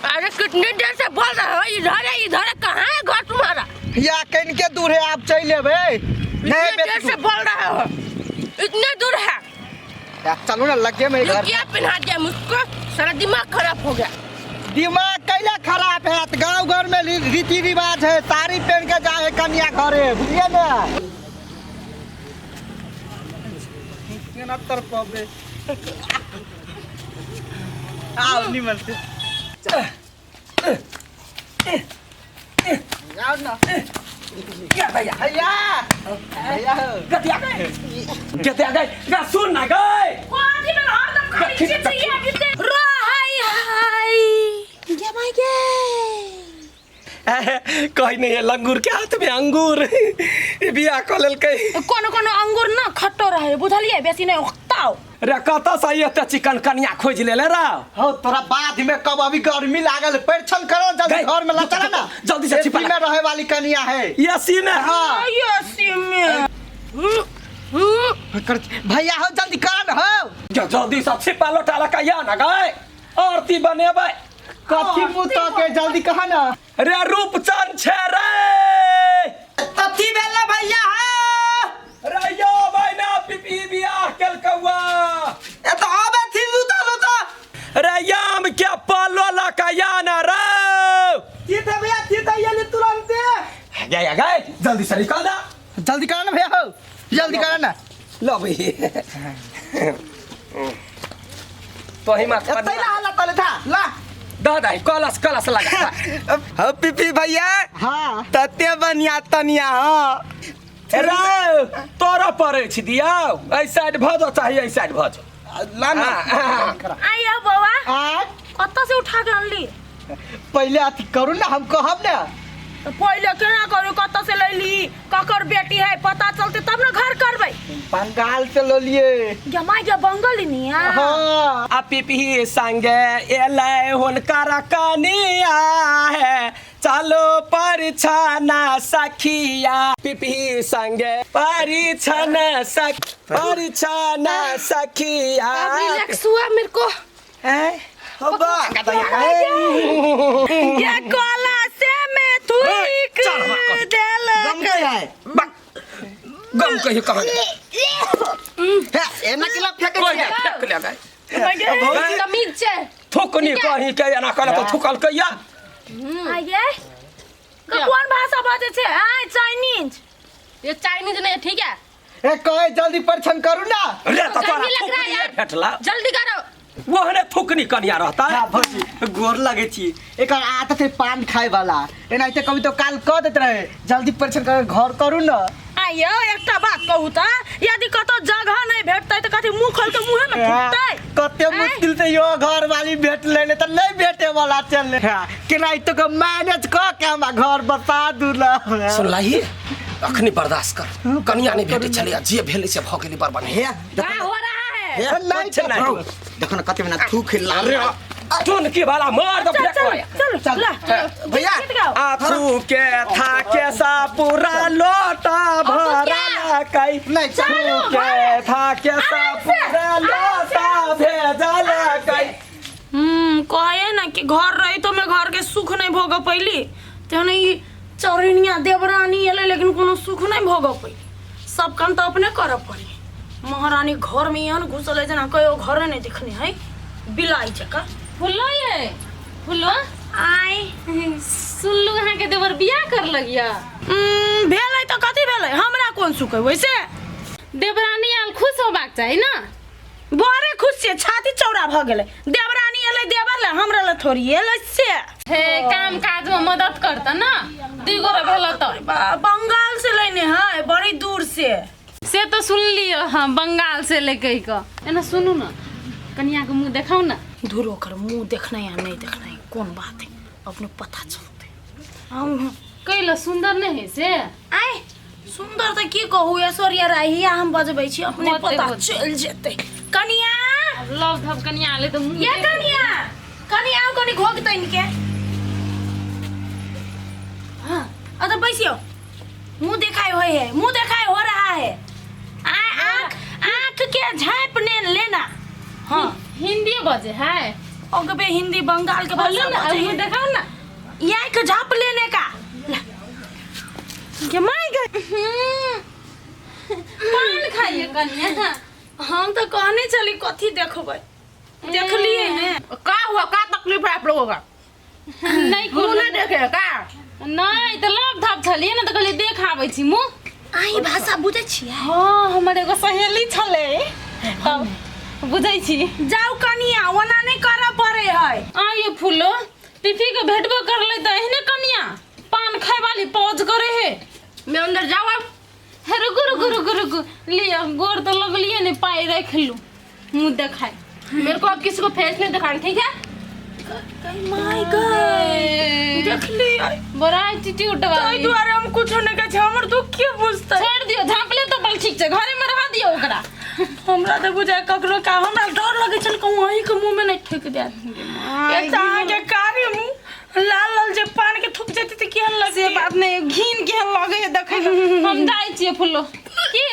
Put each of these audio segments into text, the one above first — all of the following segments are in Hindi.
अरे कितनी देर से बोल रहे हो, इधर है, कहाँ है घर तुम्हारा? या कहीं के दूर है, आप चले भाई। इतनी देर से बोल रहे हो, इतने दूर है। चलो ना, लगे मेरे घर। क्या पहना दिया मुझको, सारा दिमाग खराब हो गया। दिमाग कैला खराब है? गांव घर में रीति रिवाज है, साड़ी पहन के जाए कन्या घरे, बुझिए ना। आओ निमन से जाओ ना। क्या भैया भैया भैया गतिया गए ना, सुन ना गए पानी में हरदम खाली चीज चाहिए अभी से हाय हाय जमाई के कहीं नहीं है लंगूर के हाथ में अंगूर बिया कलल के कोनो अंगूर ना खट्टो रहे, बुझलिए, बेसी नहीं उखताओ। रे कता सही है चिकन कनिया खोज ले ले रा हो तोरा बाद में कब अभी गर्मी लागल परिछन करो, जल्दी घर में ला चला ना, जल्दी से छिपा में रहे वाली कन्या है। एसी में हाँ एसी में भैया हो जल्दी कर हो, जल्दी से छिपा लोटाला का या ना गए आरती बनेबे कथी मुतो के जल्दी कहा ना। रे रूपचंद छे रे कथी बेला भैया है रे यो भाई ना पिपी बियाह केल कौआ ए तो आबे थी लुता लुता रे याम क्या पालो ला का या ना रे तीते भैया तीते ये ले तुरंत गए गए जल्दी से निकल ना, जल्दी करा ना भैया हो, जल्दी करा ना। लो भाई तो ही मत ए तैला हल्ला तले था ला दादा कलश लगा हो पिपी भैया। हाँ तते बनिया तनिया हो रे तोरा परे छी दिया ऐ साइड भजो चाहिए, ऐ साइड भजो ला ना। आइयो बाबा, आ कत्ता से उठा के अनली? पहले अथी करू ना, हम कहब ना। तो पहले केना करू, कत्ता से लैली, ककर बेटी है पता चलते तब ना घर करबै। बंगाल से लो लिए। जमाई के बंगाली निया। हाँ आ पिपी संगे एलै हुनकर कनिया है, चलो परिछना सखिया पिपी संगे परिछना सखिया। रिलैक्स हुआ मेरे को। ये कोला से मैं थूक गम कहियो कहां एना किला फेंक कोई दे। फेंक ले गए बहुत तमीज छे। थुकनी कहीं के एना करे तो थुकल कहिया। आइए कौन भाषा बाजे छे? हां चाइनीज। ये चाइनीज नहीं है, ठीक है? ए कहे जल्दी परिछन करू ना। रे तो तोरा गर्मी लग रहा है थुकनी यार। फेटला जल्दी करो। वहने थुकनी कनिया रहता है। भौजी गोर लगे छी, एक आदत है पान खाए वाला, एना ते कभी तो काल कह देत रहे जल्दी परिछन कर घर करू ना। आइयो एकटा बात कहू त, यदि कतो जगह नहीं भेटतै त कथि मुंह खोल के मुंहे में फुटतै? कते मुश्किल से यो घर वाली भेट लेने त नहीं भेटे वाला चल केना तो के मैनेज क के हम घर बता दूला। सुन लाही अखनी बर्दाश्त कर, कनिया नहीं भेटे चले जे भेले से भ गेली बर्बाद हे क्या हो रहा है? नहीं देखो ना कते में ना थूक लाल रे टोन के वाला मार दो फेंक चल चल भैया आथू के था के सा पूरा लोटा भरा कई नहीं चलो, के था के सा पूरा लोटा भेजल कई। कहे ना कि घर रही तो मैं घर के सुख नहीं भोग पैली, तेने ई चरनिया देवरानी एले लेकिन कोनो सुख नहीं भोग पैली। सब काम तो अपने कर पड़ी। महारानी घर में यहन घुसल है जना कयो घर नहीं दिखने है, बिलाई जका। फुल्लो ये फुल्लो आई सुनलू यहाँ के देवर बियाह कर लगिया। भेलै तो कथी भेलै, हमरा कोन सुख है वैसे? देवरानी आल खुश होबाक चाही ना। बड़े खुश से छाती चौड़ा भ गेलै। देवरानी एले देवर ले, हमरा ले थोड़ी एले से। हे काम काज में मदद करता ना, दुगो भेल तो बंगाल से लेने है, बड़ी दूर से तो सुन लियो। हाँ बंगाल से लेके का एना सुनू ना, कन्या के मुंह देखाओ ना। दूर होकर मुंह देखना या नहीं देखना है कौन बात है, अपने पता चलते। कैला सुंदर नहीं है से आय सुंदर तो की कहू, ऐश्वर्या राय ही हम बजबै छी, अपने होते, पता होते। चल जेते। कनिया लव धब कन्या ले तो मुंह ये कनिया कनिया कनी घोगतै इनके। हां अरे बैसियो, मुंह दिखाई हो रहा है। आंख के झांप ने लेना, हाँ हिंदी बजे है ओके बे हिंदी बंगाल के बोलो ना भाषा अब दिखाओ ना यही का झाप लेने का ये माय पान खाइए कन्या हम तो कहने चली कथी देखबै देख लिए ने का हुआ का तकलीफ है आप लोगों का नहीं मुंह कोनो नहीं देखे का नहीं तो लव धाप छलिए ना तो कहलिए देख आबै छी मुँह आही भाषा बुझै छियै हाँ हमर एगो सहेली छले तब बुझै छी जाऊ कनिया ओना नहीं करे पड़े है आइए फूलो पिफी के भेटबो कर ले तो एहने कनिया पान खाए वाली पौज करे है मैं अंदर जाओ हे रुको रुको रुको रुको लिया गोर तो लगलिए ने पाई रख लू मुंह देखाए मेरे को अब किसी को फेस नहीं दिखाना ठीक है माय गॉड देख ली बड़ा एटीट्यूड ताई वाली द्वारे हम कुछ नहीं कह हमर दुख के बुझतै छोड़ दियो झापले तो बल ठीक छै घरे में रहा दियो ओकरा हमरा तो बुझाय ककरो का हमरा डर लगे चल कहूं अही के मुंह में नहीं ठेक दे एक तो अहाँ के कार्य मुंह लाल लाल जे पान के थूक जेती त केहन लगे से बात नहीं घिन केहन लगे है देखे हम जाई छिए फुल्लो की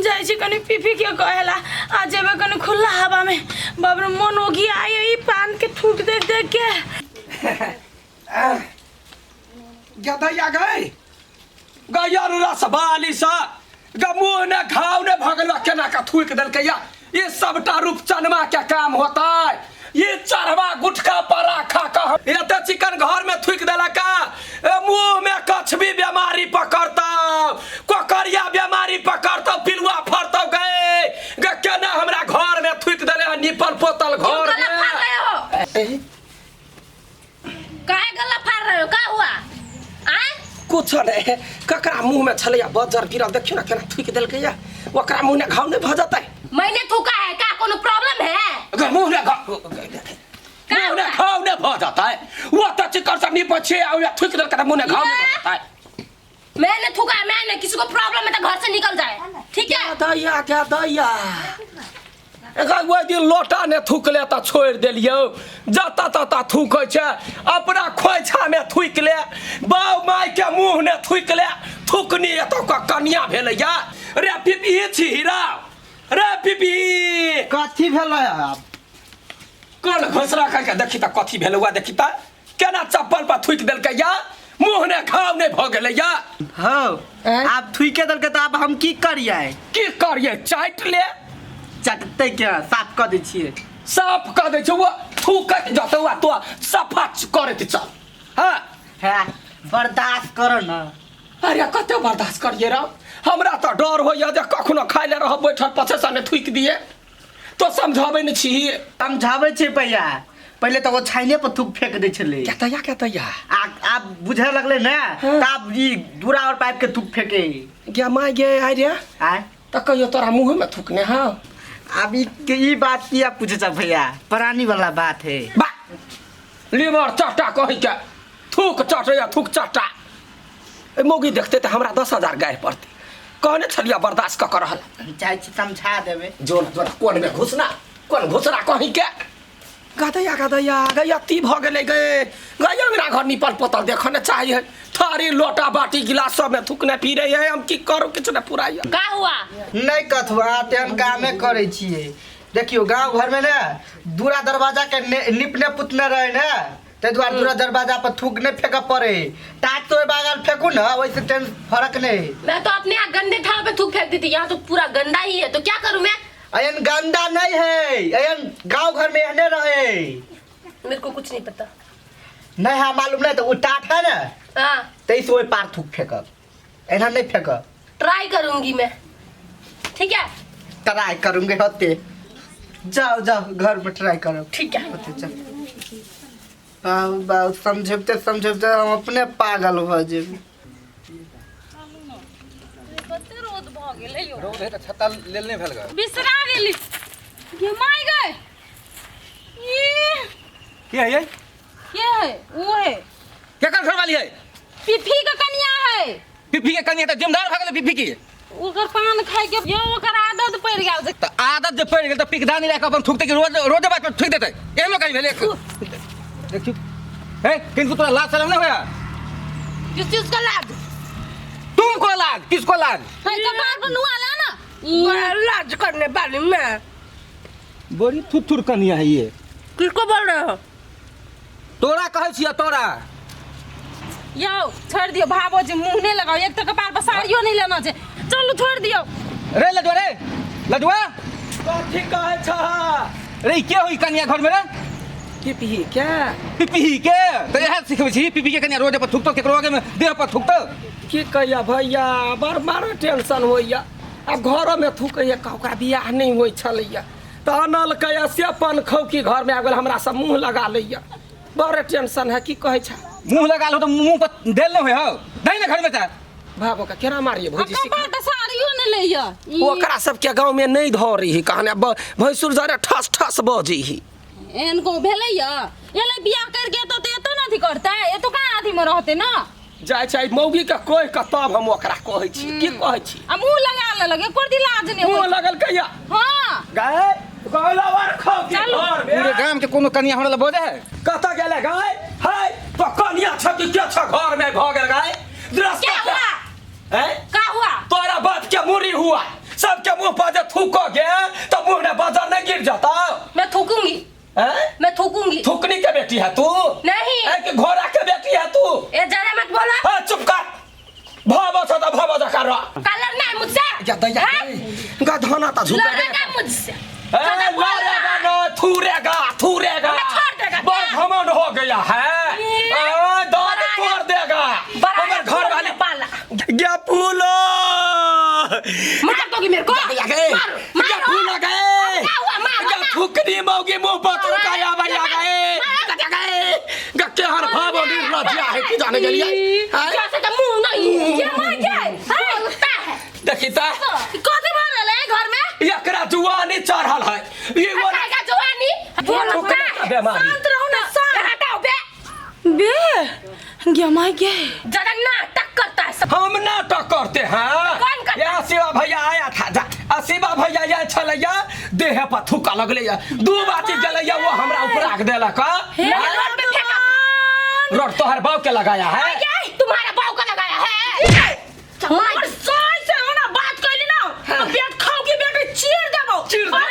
जाय छी कनी पीपी के कहेला आ जेबे कनी खुला हवा में बाबर मन होगी आई ई पान के थूक देख देख के गधैया गई गैया रस बाली सा गमुह ने घाव ने भगलवा केना का थूक देलकै या ये सबटा रूपचनमा के काम होता है ये चरवा गुटखा पराखा का ये तो चिकन घर में थूक देला का मुंह में कछवी बीमारी पकड़ता कोकरिया बीमारी पकड़ता पिलुआ फरता गए केना हमरा घर में थूक देले निपल पोतल घर में काहे गला फाड़ रहे हो का हुआ आय कुछ नहीं ककरा मुंह में छलैया बजर गिरा देखियो ना केना थूक देलकै या ओकरा मुंह ने घाव नहीं भ जतै मैंने थूका है का कोनो प्रॉब्लम है अगर मुंह ने घाव नहीं भ जतै वो तो चिकन से नहीं पछे आ या थूक देलकै त मुंह ने घाव नहीं भ जतै मैंने थूका है मैंने किसी को प्रॉब्लम है तो घर से निकल जाए ठीक है दैया क्या दैया एकर वो दिन लोटा ने थूकले त छोड़ देलियो जता तता थूकै छै अपना खोइछा में थूक ले बाऊ माय के मुंह ने थूक ले थूकनी एतो का कन्या भेलै या रे पिपी छी हीरा रे पिपी कथी भेलै आब कोन घोसरा कह के देखी त कथी भेलै वा देखी त केना चप्पल पर थूक देलकै या मुंह ने घाव नहीं भ गेलै या हौ आब थुइके देलकै त आब हम की करियै की करिए चाट ले चटतै क्या साफ कऽ दै छियै साफ कर दे छो वो थूकत जतो वा तो सफा करत चल हां है बर्दाश्त करो न अरे कते बर्दाश्त करिए रे हमरा तो डर होइया जे कखनो खाइ ले रह बैठल पछे से ने थूक दिए तो समझाबै न छी समझाबै छै भैया पहले तो वो छाइने पर थूक फेंक दै छलै क्या तैया आब बुझे लगले ने तब ई दूरा और पाइप के थूक फेंके गे माय गे आइ रे आय त कहियो तोरा मुंह में थूकने हां अब ई बात किया पूछे छ भैया पुरानी वाला बात है बा लीवर चटा कहि के थूक चटे या थूक चटा ए मोगी देखते त हमरा 10,000 गाय पड़ती कहने छलिया बर्दाश्त क रहल चाहे छी समझा देबे जोन जोन कोन में घुसना कोन घुसरा कहि के गदैया गैया ती भ गेलै गए गैया मेरा घर निपल पोतल देखने चाहिए थारी लोटा बाटी गिलास सब में थूकने पी रही है हम की करू किछ ने पुराई का हुआ नहीं कथुआ तेन कामे करे छिए देखियो गांव घर में ने दूरा दरवाजा के निपने पुतने रहे ने ते द्वारा दूरा दरवाजा पर थूक नहीं फेंक पड़े टाट तो बागल फेंकू ना वैसे टेन फर्क नहीं मैं तो अपने यहाँ गंदे थाल पे थूक फेंक दी थी यहाँ तो पूरा गंदा ही है तो क्या करूँ मैं अयन गंदा नहीं है अयन गांव घर में रहने रहे मेरे को कुछ नहीं पता नहीं है मालूम नहीं तो वो टाट है ना हाँ तेईस वही पार थूक फेंकब ऐसा नहीं फेंकब ट्राई करूंगी मैं ठीक है ट्राई करूंगे होते जाओ जाओ घर में ट्राई करो ठीक है होते चल बाऊ समझते समझते हम अपने पागल हो जेबी कते रोद भ गेलै यो रोड है तो छत्ता ले लेने भेल गए बिसरा गेली ये माय गए ये के है ये है वो है क्या कर घर वाली है पिफी का कन्या है पिपी के कन्या तो जिम्मेदार भागल पिपी की ओकर पान खाए के यो ओकर आदत पड़ गेल तो आदत जे पड़ गेल तो पिकदानी लेके अपन थूकते कि रोड बात पर थूक देते एहनो कहीं भेले देखियो है किनको तोरा लाज शर्म नहीं होया किस चीज का लाज तुमको लाज किसको लाज है कपार पर नुआ ला ना लाज करने वाली मैं बड़ी थुथुर कनिया है ये। किसको बोल रहे हो? तोरा कहै छिया तोरा। यो छोड़ दियो भावो जी, मुंह नहीं लगाओ। एक तो कपार पर साड़ियों नहीं लेना छै। चलो छोड़ दियो। रे लडुआ रे, लडुआ कथी कहै छ? रे के होई कनिया घर में रे? पिपी क्या? पिपी के तो यह सिखबै छी। पिपी के कनिया रोड पर थुकतो, केकरो आगे में देह पर थुकतो। की कहिया भैया, बड़ मार टेंशन होइया। अब घरों में थूकैया, ओकरा बियाह नहीं होइ छलैया त अनल कया से पन खौकी घर में आ गेल, हमरा सब मुंह लगा लैया। बड़ टेंशन है। की कहै छ? मुंह लगा लो तो मुंह पर देल न होय हो। दई न घर में ता भाबो का केना मारिए भौजी सिखा। कपार पर साड़ियों नहीं लेया। ओकरा सबके गांव में नहीं धरी ही, कहने भैंसुर जरे ठस ठस बजी ही। इनको भेलैया एले बियाह करके तो एतो न थी करता है। एतो कहां आदमी में रहते ना। जाय छै मौगी के कोइ के तब हम ओकरा कहै छी। की कहै छी? आ मुंह लगा ले लगे कोई लाज नहीं मुंह हो। लगल कहिया? हां गाय गलवर खौकी चलो। घर पूरे में गांव के कोनो कनिया हमरा बोले है। कत गेले गाय? हाय तो कनिया छ कि के छ घर में भ गेल गाय? दृष्ट क्या हुआ? हैं? क्या हुआ? तोरा बात के मुरी हुआ। सबके मुंह पर जे थूकोगे तो मुंह में बाजार नहीं गिर जाता? मैं थूकूंगी, हैं? मैं थूकूंगी। थूकनी के बेटी है तू? नहीं। है कि घोड़ा के बेटी है तू? ये ज्यादा मत बोला। हाँ चुप कर। भावो छ त भावो जा कर। कलर नहीं मुझसे। या दया हैं? गधना त झुका लड़ेगा मुझसे। ए, ज्यादा बोल रहा लड़ेगा है। न, थूरेगा थूरेगा। हमें छोड़ देगा क्या? बड़ घमंड हो गया है। दांत बड़ा तोड़ देगा। बड़ा हमारे घर वाले पाला। क्या फूलो मार दोगी मेरे को? या गए मारो, क्या मारो। फूल गए? क्या हुआ? मारो क्या ना। थूकनी मौगी मुंह पर थूकाया भैया गए? क्या गए? क्या हर भाव निर्लज्जा है कि जाने के लिए? हैं? जैसे तो मुंह नहीं। ये मार गया। बोलता है। देखी ता कथी भरल है घर में? एकरा जुआनी चढ़ल है। ये वो का जवानी थूकने का बीमारी। शांत रहो ना। शांत हटाओ बे। बे गमाई गे ज्यादा नाटक करता है सब। हम नाटक करते हैं। कौन करता? या शिवा भैया आया था। शिवा भैया आया छलैया, देह पर थूका लगलैया। दू बाती गलैया वो हमरा ऊपर रख देलक। रोड पे फेंका। रोड तोहर बाव के लगाया है। क्या? तुम्हारा बाव का लगाया है। तुम्हारे सास से होना बात कइली ना। तो पेट खाओ की बेटे चीर देबो। चीर देबो।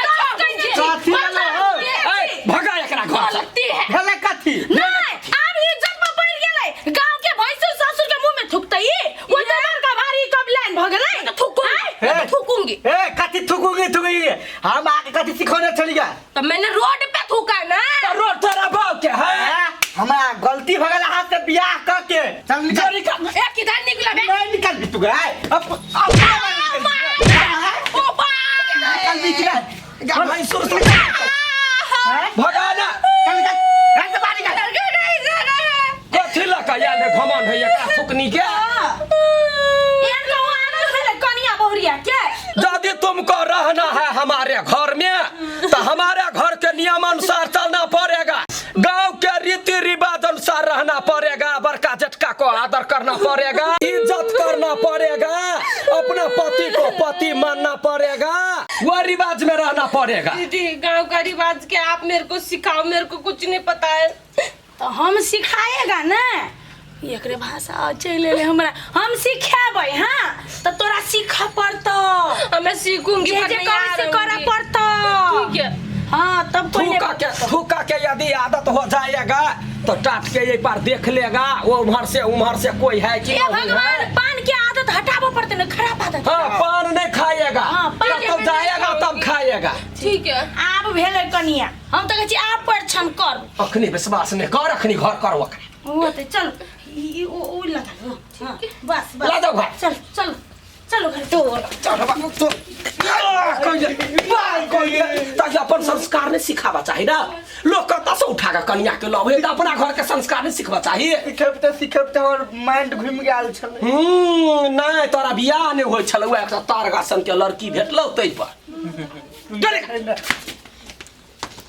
साथी वाला हो। ए, भगा एकरा घर से। गलती है। भले कथी नहीं, अब इज्जत में पड़ गेलै। गांव के भैंसुर ससुर के मुंह में थूकतई। वो जबर का भारी कबलाइन भ गेलै। तो थूकूंगी। मैं तो थूकूंगी। ए कथी थूकूंगी हम आके कथी सिखौने चलिया। तो मैंने रोड पे थूका ना। तो रोड तोरा बाव के है। हमारा गलती हो गया हाथ से बियाह करके। चल निकल जरी का एक किधर निकला बे? नहीं निकल भी तू गए अब ओ बा! निकल भी निकल भैंसुर से भगाना। कथी लका या ने घमंड है एकरा थूकनी के? कनिया बहुरिया क्या? यदि तुमको रहना है हमारे घर में तो हमारे घर के नियम अनुसार चलना पड़ेगा। गांव के रीति रिवाज अनुसार रहना पड़ेगा। बड़का जेठका को आदर करना पड़ेगा, इज्जत करना पड़ेगा, अपने पति को पति मानना पड़ेगा। वो रिवाज में रहना पड़ेगा। दीदी गांव का रिवाज क्या? आप मेरे को सिखाओ, मेरे को कुछ नहीं पता है। तो हम सिखाएगा ना। एकरे भाषा चले ले हमरा हम सिखाबै। हां तो तोरा सीख पड़तो। मैं सीखूंगी। जे पर जे नहीं करे आ से रही करे हूँ। पड़तो। ठीक है। हाँ तब थूका के यदि आदत हो जाएगा तो टाट के ये पर देख लेगा वो उम्र से कोई है कि ये नहीं भगवान है। पान की आदत हटाबो पड़ते ना, खराब आदत। हाँ पान नहीं खाएगा। हाँ, पान तब के जाएगा तब खाएगा। ठीक है। आब भेले कनिया हम तो कहै छी आप परिछन कर। अखनी विश्वास नहीं कर, अखनी घर कर ओकरा। वो तो चल ओ लगा। हां बस ला दो घर। चल चल चलो घर तो ताकि अपन संस्कार नहीं सिखावा चाहिए ना। लोग कता से उठागा कन्या के लव है अपना घर के संस्कार नहीं सिखवा चाहिए। सिखबते और माइंड घूम गेल छल। नहीं तोरा बियाह नहीं होय छल एक तारगासन के लड़की भेटलौ तै पर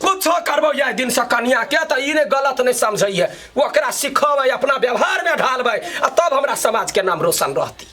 कुछ करबो यह दिन से कन्या के तो इने गलत नहीं समझिए। ओकरा सिखबै अपना व्यवहार में ढालबै तब हमरा समाज के नाम रोशन रहती।